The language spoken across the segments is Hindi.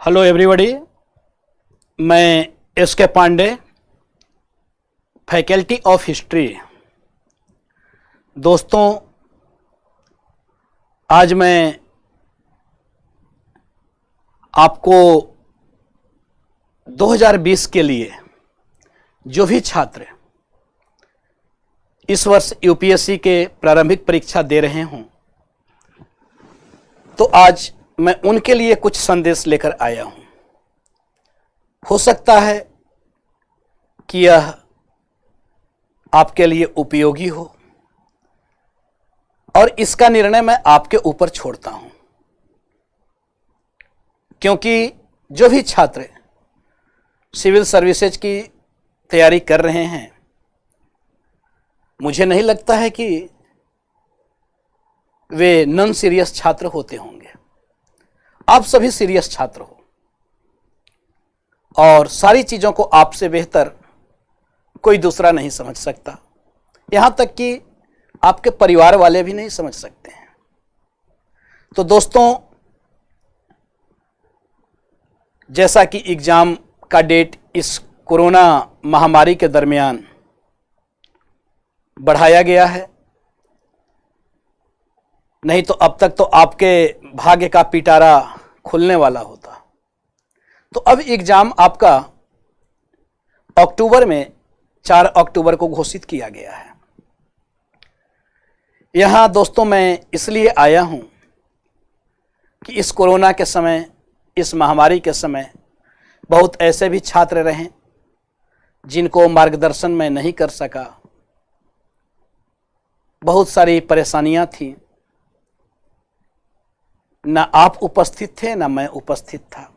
हेलो एवरीबॉडी, मैं S K. Pandey, faculty of history. दोस्तों, आज मैं आपको 2020 के लिए जो भी छात्र इस वर्ष यूपीएससी के प्रारंभिक परीक्षा दे रहे हों, तो आज मैं उनके लिए कुछ संदेश लेकर आया हूं। हो सकता है कि यह आपके लिए उपयोगी हो और इसका निर्णय मैं आपके ऊपर छोड़ता हूं, क्योंकि जो भी छात्र सिविल सर्विसेज की तैयारी कर रहे हैं, मुझे नहीं लगता है कि वे नॉन सीरियस छात्र होते होंगे। आप सभी सीरियस छात्र हो और सारी चीजों को आपसे बेहतर कोई दूसरा नहीं समझ सकता, यहां तक कि आपके परिवार वाले भी नहीं समझ सकते हैं। तो दोस्तों, जैसा कि एग्जाम का डेट इस कोरोना महामारी के दरमियान बढ़ाया गया है, नहीं तो अब तक तो आपके भाग्य का पिटारा खुलने वाला होता। तो अब एग्जाम आपका अक्टूबर में 4 अक्टूबर को घोषित किया गया है। यहां दोस्तों मैं इसलिए आया हूं कि इस कोरोना के समय, इस महामारी के समय बहुत ऐसे भी छात्र रहे जिनको मार्गदर्शन मैं नहीं कर सका। बहुत सारी परेशानियां थी, ना आप उपस्थित थे, ना मैं उपस्थित था,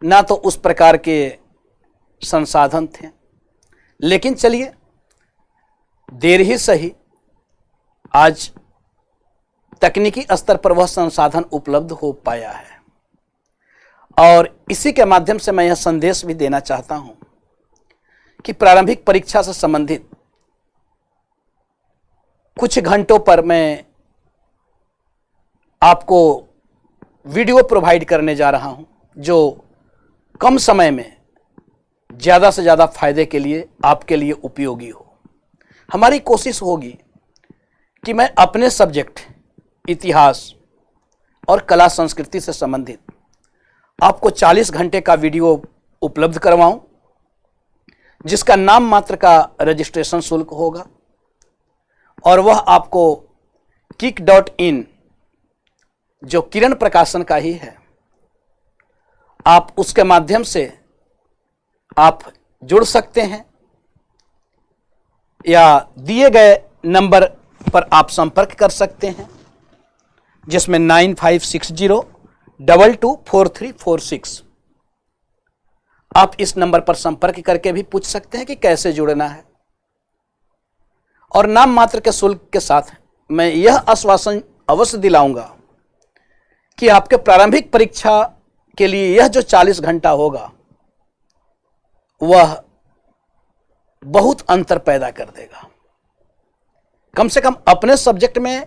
ना तो उस प्रकार के संसाधन थे। लेकिन चलिए, देर ही सही, आज तकनीकी स्तर पर वह संसाधन उपलब्ध हो पाया है और इसी के माध्यम से मैं यह संदेश भी देना चाहता हूं कि प्रारंभिक परीक्षा से संबंधित कुछ घंटों पर मैं आपको वीडियो प्रोवाइड करने जा रहा हूं, जो कम समय में ज़्यादा से ज़्यादा फायदे के लिए आपके लिए उपयोगी हो। हमारी कोशिश होगी कि मैं अपने सब्जेक्ट इतिहास और कला संस्कृति से संबंधित आपको 40 घंटे का वीडियो उपलब्ध करवाऊं, जिसका नाम मात्र का रजिस्ट्रेशन शुल्क होगा और वह आपको kick.in, जो किरण प्रकाशन का ही है, आप उसके माध्यम से आप जुड़ सकते हैं या दिए गए नंबर पर आप संपर्क कर सकते हैं, जिसमें 9560224346। आप इस नंबर पर संपर्क करके भी पूछ सकते हैं कि कैसे जुड़ना है। और नाम मात्र के शुल्क के साथ मैं यह आश्वासन अवश्य दिलाऊंगा कि आपके प्रारंभिक परीक्षा के लिए यह जो 40 घंटा होगा वह बहुत अंतर पैदा कर देगा। कम से कम अपने सब्जेक्ट में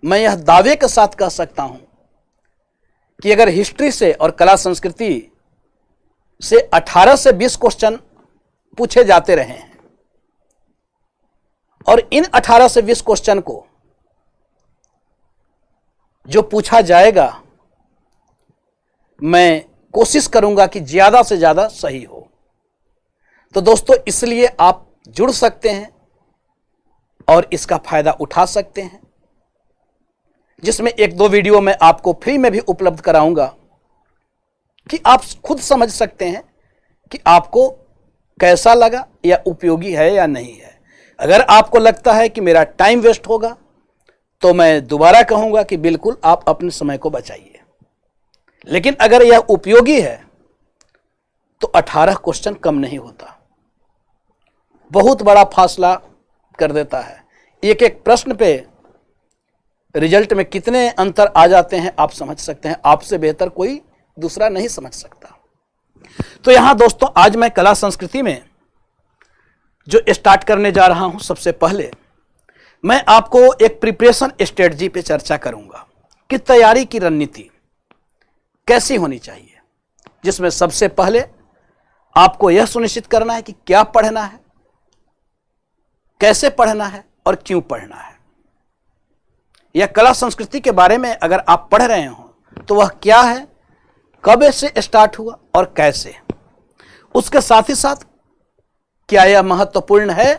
मैं यह दावे के साथ कह सकता हूं कि अगर हिस्ट्री से और कला संस्कृति से 18 से 20 क्वेश्चन पूछे जाते रहे हैं और इन 18 से 20 क्वेश्चन को जो पूछा जाएगा, मैं कोशिश करूंगा कि ज्यादा से ज्यादा सही हो। तो दोस्तों, इसलिए आप जुड़ सकते हैं और इसका फायदा उठा सकते हैं, जिसमें 1-2 वीडियो मैं आपको फ्री में भी उपलब्ध कराऊंगा कि आप खुद समझ सकते हैं कि आपको कैसा लगा या उपयोगी है या नहीं है। अगर आपको लगता है कि मेरा टाइम वेस्ट होगा, तो मैं दोबारा कहूंगा कि बिल्कुल आप अपने समय को बचाइए। लेकिन अगर यह उपयोगी है तो 18 क्वेश्चन कम नहीं होता, बहुत बड़ा फासला कर देता है। एक एक प्रश्न पे रिजल्ट में कितने अंतर आ जाते हैं आप समझ सकते हैं। आपसे बेहतर कोई दूसरा नहीं समझ सकता। तो यहां दोस्तों, आज मैं कला संस्कृति में जो स्टार्ट करने जा रहा हूं, सबसे पहले मैं आपको एक प्रिपरेशन स्ट्रेटजी पे चर्चा करूंगा कि तैयारी की रणनीति कैसी होनी चाहिए। जिसमें सबसे पहले आपको यह सुनिश्चित करना है कि क्या पढ़ना है, कैसे पढ़ना है और क्यों पढ़ना है। यह कला संस्कृति के बारे में अगर आप पढ़ रहे हो तो वह क्या है, कब से स्टार्ट हुआ और कैसे। उसके साथ ही साथ क्या यह महत्वपूर्ण है,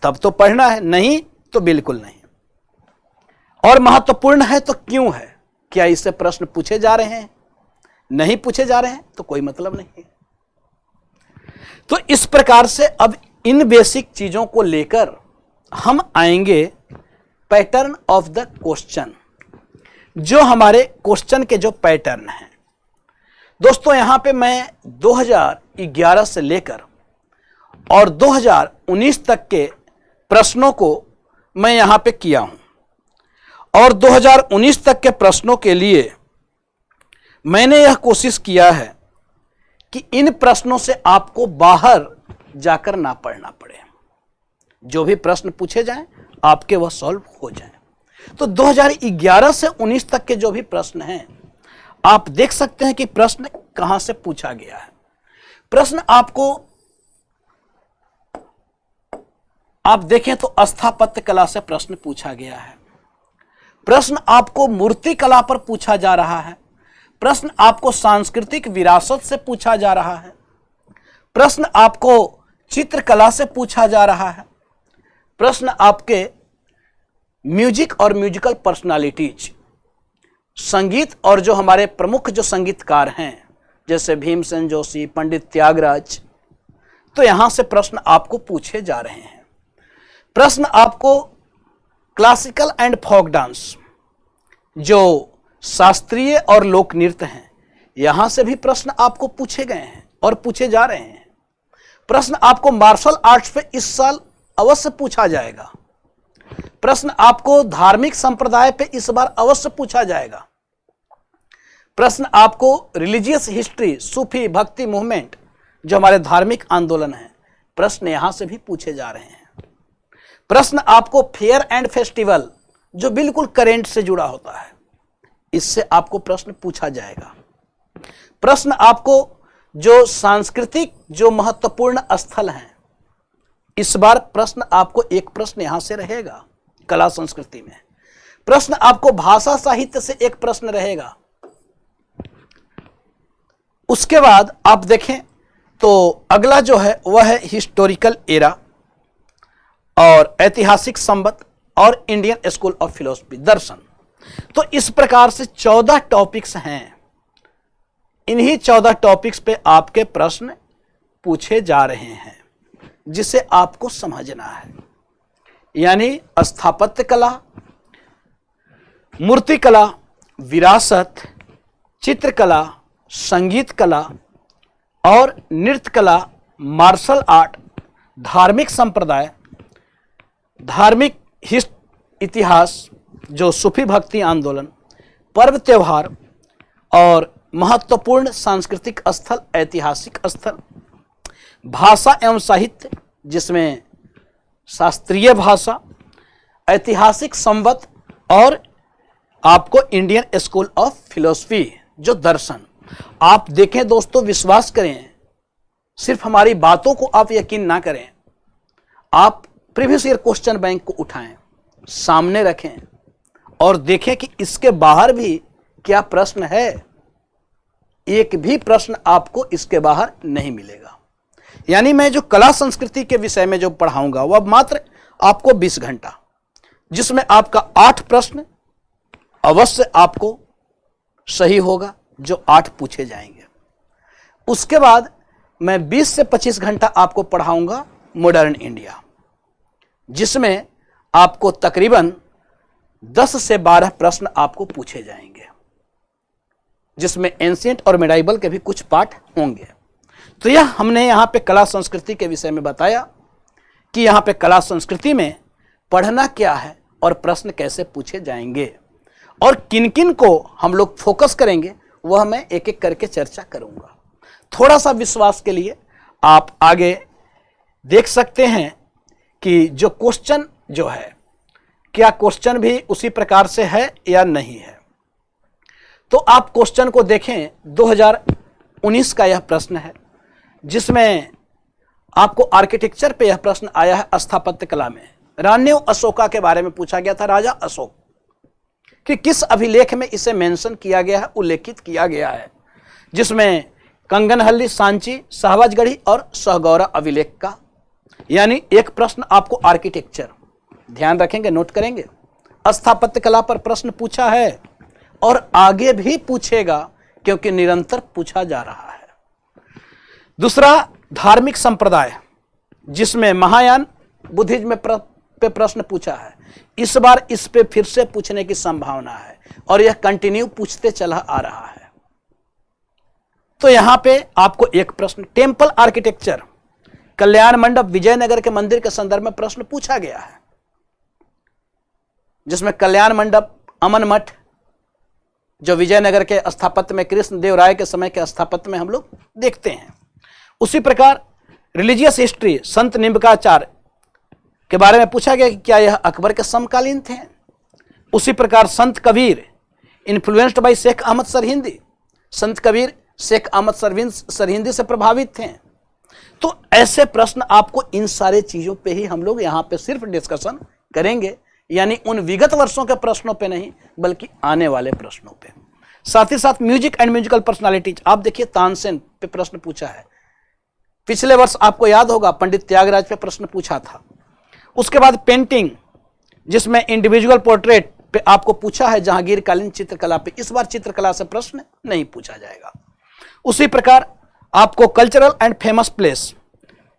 तब तो पढ़ना है, नहीं तो बिल्कुल नहीं। और महत्वपूर्ण है तो क्यों है, क्या इससे प्रश्न पूछे जा रहे हैं, नहीं पूछे जा रहे हैं तो कोई मतलब नहीं है। तो इस प्रकार से अब इन बेसिक चीजों को लेकर हम आएंगे पैटर्न ऑफ द क्वेश्चन, जो हमारे क्वेश्चन के जो पैटर्न हैं। दोस्तों यहां पे मैं 2011 से लेकर और 2019 तक के प्रश्नों को मैं यहां पे किया हूं, और 2019 तक के प्रश्नों के लिए मैंने यह कोशिश किया है कि इन प्रश्नों से आपको बाहर जाकर ना पढ़ना पड़े, जो भी प्रश्न पूछे जाएं आपके वह सॉल्व हो जाएं। तो 2011 से 19 तक के जो भी प्रश्न हैं, आप देख सकते हैं कि प्रश्न कहां से पूछा गया है। प्रश्न आपको आप देखें तो स्थापत्य कला से प्रश्न पूछा गया है, प्रश्न आपको मूर्ति कला पर पूछा जा रहा है, प्रश्न आपको सांस्कृतिक विरासत से पूछा जा रहा है, प्रश्न आपको चित्रकला से पूछा जा रहा है, प्रश्न आपके म्यूजिक और म्यूजिकल पर्सनालिटीज, संगीत और जो हमारे प्रमुख जो संगीतकार हैं जैसे भीमसेन जोशी, पंडित त्यागराज, तो यहां से प्रश्न आपको पूछे जा रहे हैं। प्रश्न आपको क्लासिकल एंड फोक डांस, जो शास्त्रीय और लोक नृत्य हैं, यहां से भी प्रश्न आपको पूछे गए हैं और पूछे जा रहे हैं। प्रश्न आपको मार्शल आर्ट्स पे इस साल अवश्य पूछा जाएगा। प्रश्न आपको धार्मिक संप्रदाय पे इस बार अवश्य पूछा जाएगा। प्रश्न आपको रिलीजियस हिस्ट्री, सूफी भक्ति मूवमेंट, जो हमारे धार्मिक आंदोलन है, प्रश्न यहां से भी पूछे जा रहे हैं। प्रश्न आपको फेयर एंड फेस्टिवल, जो बिल्कुल करेंट से जुड़ा होता है, इससे आपको प्रश्न पूछा जाएगा। प्रश्न आपको जो सांस्कृतिक जो महत्वपूर्ण स्थल हैं, इस बार प्रश्न आपको एक प्रश्न यहां से रहेगा कला संस्कृति में। प्रश्न आपको भाषा साहित्य से एक प्रश्न रहेगा। उसके बाद आप देखें तो अगला जो है वह है हिस्टोरिकल एरा और ऐतिहासिक संबंध और इंडियन स्कूल ऑफ फिलोसफी, दर्शन। तो इस प्रकार से 14 टॉपिक्स हैं। इन्हीं 14 टॉपिक्स पे आपके प्रश्न पूछे जा रहे हैं, जिसे आपको समझना है। यानी स्थापत्य कला, मूर्ति कला, विरासत, चित्रकला, संगीत कला और नृत्य कला, मार्शल आर्ट, धार्मिक संप्रदाय, धार्मिक इतिहास, जो सूफी भक्ति आंदोलन, पर्व त्योहार और महत्वपूर्ण सांस्कृतिक स्थल, ऐतिहासिक स्थल, भाषा एवं साहित्य, जिसमें शास्त्रीय भाषा, ऐतिहासिक संवत और आपको इंडियन स्कूल ऑफ फिलोसफी, जो दर्शन। आप देखें दोस्तों, विश्वास करें, सिर्फ हमारी बातों को आप यकीन ना करें, आप प्रीवियस ईयर क्वेश्चन बैंक को उठाएं, सामने रखें और देखें कि इसके बाहर भी क्या प्रश्न है। एक भी प्रश्न आपको इसके बाहर नहीं मिलेगा। यानी मैं जो कला संस्कृति के विषय में जो पढ़ाऊंगा वह मात्र आपको 20 घंटा, जिसमें आपका 8 प्रश्न अवश्य आपको सही होगा, जो 8 पूछे जाएंगे। उसके बाद मैं 20 से 25 घंटा आपको पढ़ाऊंगा मॉडर्न इंडिया, जिसमें आपको तकरीबन 10 से 12 प्रश्न आपको पूछे जाएंगे, जिसमें एंशिएंट और मेडाइवल के भी कुछ पाठ होंगे। तो यह हमने यहाँ पे कला संस्कृति के विषय में बताया कि यहाँ पे कला संस्कृति में पढ़ना क्या है और प्रश्न कैसे पूछे जाएंगे और किन किन को हम लोग फोकस करेंगे, वह मैं एक एक करके चर्चा करूंगा। थोड़ा सा विश्वास के लिए आप आगे देख सकते हैं कि जो क्वेश्चन जो है, क्या क्वेश्चन भी उसी प्रकार से है या नहीं है। तो आप क्वेश्चन को देखें, 19 का यह प्रश्न है, जिसमें आपको आर्किटेक्चर पे यह प्रश्न आया है। स्थापत्य कला में रान्यू अशोका के बारे में पूछा गया था, राजा अशोक, कि किस अभिलेख में इसे मेंशन किया गया है, उल्लेखित किया गया है, जिसमें कंगनहल्ली, सांची, शाहबाजगढ़ी और सहगौरा अभिलेख का। यानी एक प्रश्न आपको आर्किटेक्चर, ध्यान रखेंगे, नोट करेंगे, स्थापत्य कला पर प्रश्न पूछा है और आगे भी पूछेगा, क्योंकि निरंतर पूछा जा रहा है। दूसरा, धार्मिक संप्रदाय, जिसमें महायान बुद्धिज्म पे प्रश्न पूछा है। इस बार इस पे फिर से पूछने की संभावना है और यह कंटिन्यू पूछते चला आ रहा है। तो यहां पे आपको एक प्रश्न, टेम्पल आर्किटेक्चर, कल्याण मंडप विजयनगर के मंदिर के संदर्भ में प्रश्न पूछा गया है, जिसमें कल्याण मंडप, अमन मठ, जो विजयनगर के स्थापत्य में कृष्णदेव राय के समय के स्थापत्य में हम लोग देखते हैं। उसी प्रकार रिलीजियस हिस्ट्री, संत निम्बकाचार्य के बारे में पूछा गया कि क्या यह अकबर के समकालीन थे। उसी प्रकार संत कबीर, इन्फ्लुएंस्ड बाय शेख अहमद सरहिंदी, संत कबीर शेख अहमद सरहिंदी से प्रभावित थे। तो ऐसे प्रश्न आपको इन सारे चीजों पे ही हम लोग यहाँ पे सिर्फ डिस्कशन करेंगे, यानी उन विगत वर्षों के प्रश्नों पे नहीं, बल्कि आने वाले प्रश्नों पे। साथ ही साथ म्यूजिक एंड म्यूजिकल पर्सनालिटीज, आप देखिए तानसेन पे प्रश्न पूछा है। पिछले वर्ष आपको याद होगा पंडित त्यागराज पे प्रश्न पूछा था। उसके बाद पेंटिंग, जिसमें इंडिविजुअल पोर्ट्रेट पे आपको पूछा है जहांगीरकालीन चित्रकला पे। इस बार चित्रकला से प्रश्न नहीं पूछा जाएगा। उसी प्रकार आपको कल्चरल एंड फेमस प्लेस,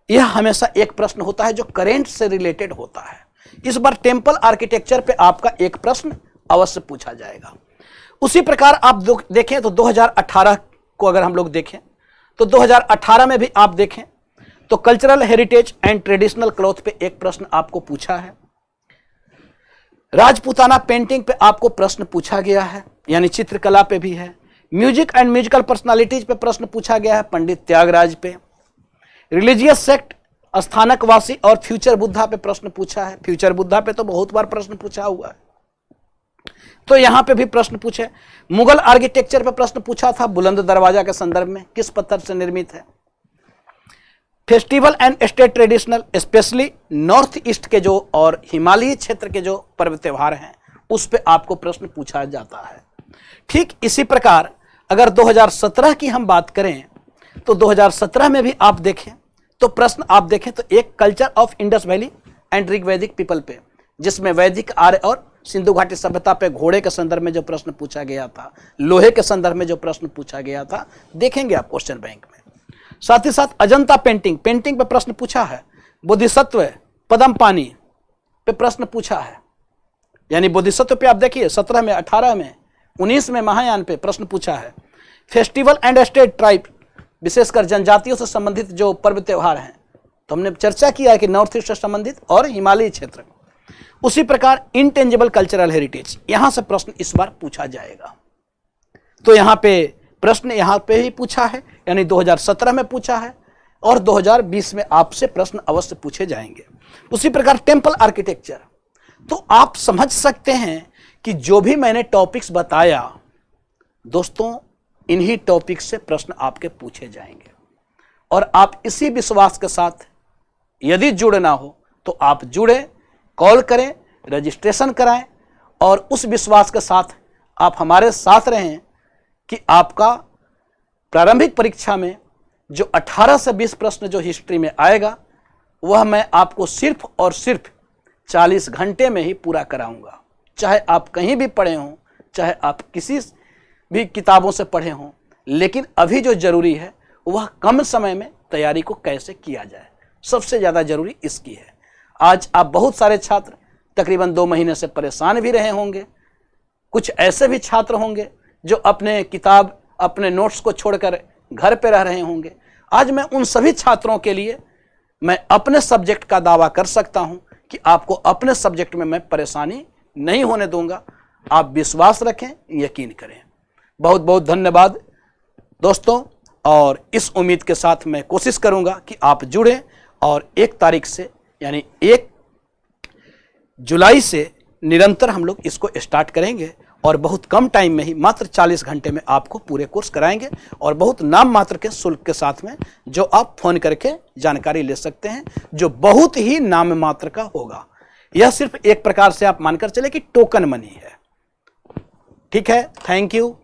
यह हमेशा एक प्रश्न होता है जो करेंट से रिलेटेड होता है। इस बार टेम्पल आर्किटेक्चर पे आपका एक प्रश्न अवश्य पूछा जाएगा। उसी प्रकार आप देखें तो 2018 को अगर हम लोग देखें तो 2018 में भी आप देखें तो cultural heritage and traditional cloth पे एक प्रश्न आपको पूछा है। राजपूताना पेंटिंग पे आपको प्रश्न पूछा गया है, यानी चित्रकला पे भी है। म्यूजिक एंड म्यूजिकल पर्सनालिटीज पे प्रश्न पूछा गया है पंडित त्यागराज पे। रिलीजियस सेक्ट, स्थानकवासी और फ्यूचर बुद्धा पे प्रश्न पूछा है। फ्यूचर बुद्धा पे तो बहुत बार प्रश्न पूछा हुआ है, तो यहां पे भी प्रश्न पूछे। मुगल आर्किटेक्चर पे प्रश्न पूछा था, बुलंद दरवाजा के संदर्भ में किस पत्थर से निर्मित है। Festival and state traditional, specially north east के जो और हिमालयी क्षेत्र के जो पर्व त्योहार हैं, उस पे आपको प्रश्न पूछा जाता है। ठीक इसी प्रकार अगर 2017 की हम बात करें तो 2017 में भी आप देखें तो प्रश्न आप देखें तो एक culture of Indus valley and Rigvedic people पे, जिसमें वैदिक आर्य और सिंधु घाटी सभ्यता पे घोड़े के संदर्भ में जो प्रश्न पूछा गया था, लोहे के संदर्भ में जो प्रश्न पूछा गया था, देखेंगे आप क्वेश्चन बैंक में। साथ ही साथ अजंता पेंटिंग पे प्रश्न पूछा है। बोधिसत्व पदम पानी पे प्रश्न पूछा है, यानी बोधिसत्व पे आप देखिए 17 में, 18 में, 19 में महायान पे प्रश्न पूछा है। फेस्टिवल एंड स्टेट ट्राइब, विशेषकर जनजातियों से संबंधित जो पर्व त्योहार हैं, तो हमने चर्चा किया है कि नॉर्थ ईस्ट से संबंधित और हिमालयी क्षेत्र। उसी प्रकार इंटेंजिबल कल्चरल हेरिटेज, यहां से प्रश्न इस बार पूछा जाएगा। तो यहां पे प्रश्न यहां पे ही पूछा है, यानी 2017 में पूछा है और 2020 में आपसे प्रश्न अवश्य पूछे जाएंगे। उसी प्रकार टेम्पल आर्किटेक्चर, तो आप समझ सकते हैं कि जो भी मैंने टॉपिक्स बताया दोस्तों, इन्हीं टॉपिक से प्रश्न आपके पूछे जाएंगे। और आप इसी विश्वास के साथ यदि जुड़ना हो तो आप जुड़े, कॉल करें, रजिस्ट्रेशन कराएं और उस विश्वास के साथ आप हमारे साथ रहें कि आपका प्रारंभिक परीक्षा में जो 18 से 20 प्रश्न जो हिस्ट्री में आएगा, वह मैं आपको सिर्फ और सिर्फ 40 घंटे में ही पूरा कराऊंगा। चाहे आप कहीं भी पढ़े हों, चाहे आप किसी भी किताबों से पढ़े हों, लेकिन अभी जो जरूरी है वह कम समय में तैयारी को कैसे किया जाए, सबसे ज़्यादा जरूरी इसकी है। आज आप बहुत सारे छात्र तकरीबन 2 महीने से परेशान भी रहे होंगे। कुछ ऐसे भी छात्र होंगे जो अपने किताब, अपने नोट्स को छोड़कर घर पे रह रहे होंगे। आज मैं उन सभी छात्रों के लिए मैं अपने सब्जेक्ट का दावा कर सकता हूं कि आपको अपने सब्जेक्ट में मैं परेशानी नहीं होने दूंगा। आप विश्वास रखें, यकीन करें। बहुत बहुत धन्यवाद दोस्तों, और इस उम्मीद के साथ मैं कोशिश करूंगा कि आप जुड़ें और 1 तारीख से यानी 1 जुलाई से निरंतर हम लोग इसको स्टार्ट करेंगे और बहुत कम टाइम में ही, मात्र 40 घंटे में आपको पूरे कोर्स कराएंगे और बहुत नाम मात्र के शुल्क के साथ में, जो आप फोन करके जानकारी ले सकते हैं, जो बहुत ही नाम मात्र का होगा। यह सिर्फ एक प्रकार से आप मानकर चले कि टोकन मनी है। ठीक है, थैंक यू।